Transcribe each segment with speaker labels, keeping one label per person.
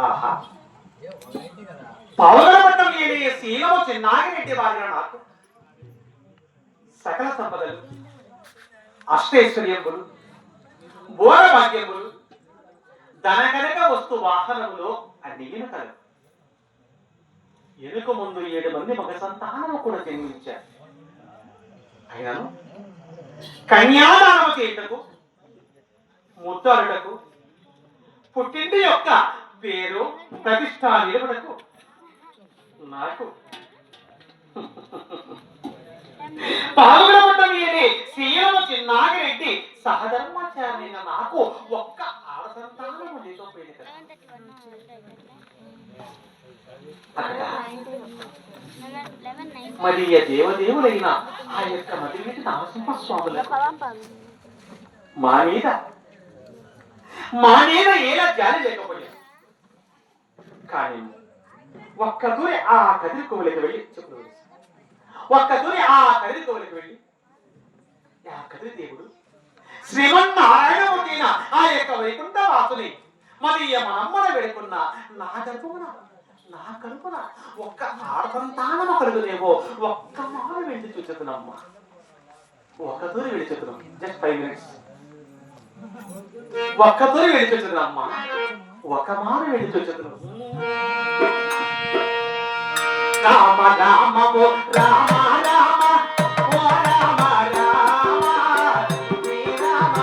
Speaker 1: ఆహా పౌరవటం ఏనే శీలము చిన్నాగిరెడ్డి వారిన నాకు సకల సంపదలు అష్టైశ్వర్యములు భోగభాగ్యములు ధనకనక వస్తు వాహనములు అన్నిగిన కలవు. ఎనుక ముందు 7 మంది మగ సంతానము కూడా జన్మించారు. అయినను కన్యాదానము చేయుటకు ముద్దాడుటకు పుట్టింటి యొక్క పేరు ప్రతిష్ట నిలుపుటకు నాకు పాల్గొనడం ఏది శ్రీరామ చిన్నాగిరెడ్డి సహధర్మాచార్య నాకు ఒక్క ఆడ సంతానము లేకపోయింది కదా. మరి దేవదేవులైన ఆ యొక్క మదివిటి నరసింహస్వాములకు మా మీద ఏలా జాలి లేకపోయాను. కానీ ఒక్క దూరి ఆ కదిరి కోవలికి వెళ్ళి ఒక్క దూరి ఆ కదిరి కోవలికి వెళ్ళి ఆ కదిరి దేవుడు శ్రీమన్నారాయణమూర్తిన ఆ యొక్క వైకుంఠ వాసుని మరి మనమ్మన వేడుకున్న నా కడుపున ఒక్క ఆడసంతానము కలుగునేమో ఒక్క మారు వెళ్ళి చూచుతున్నామ్మా. ఒక్క దూరి వెళ్ళి చూస్తున్నాం. Just 5 minutes. ఒక్క దూరి వెళ్ళి చూచుతున్నామ్మా. ఒక మారు వెళ్ళి చూచుతున్నాం. రామ రామ ఓ రామ రామ ఓ రామ రామ శ్రీ రామ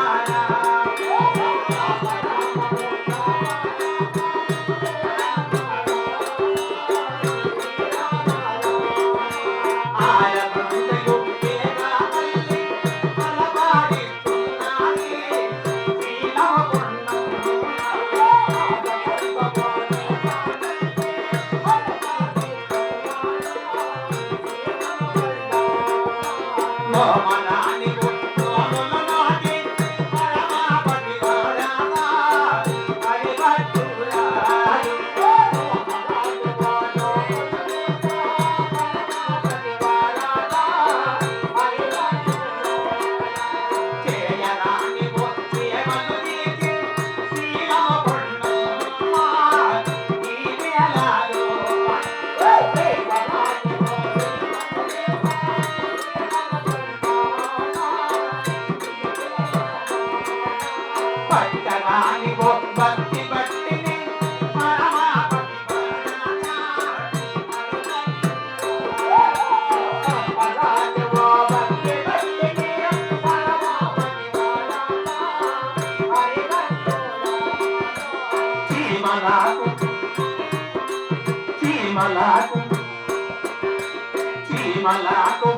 Speaker 1: చీమలాకు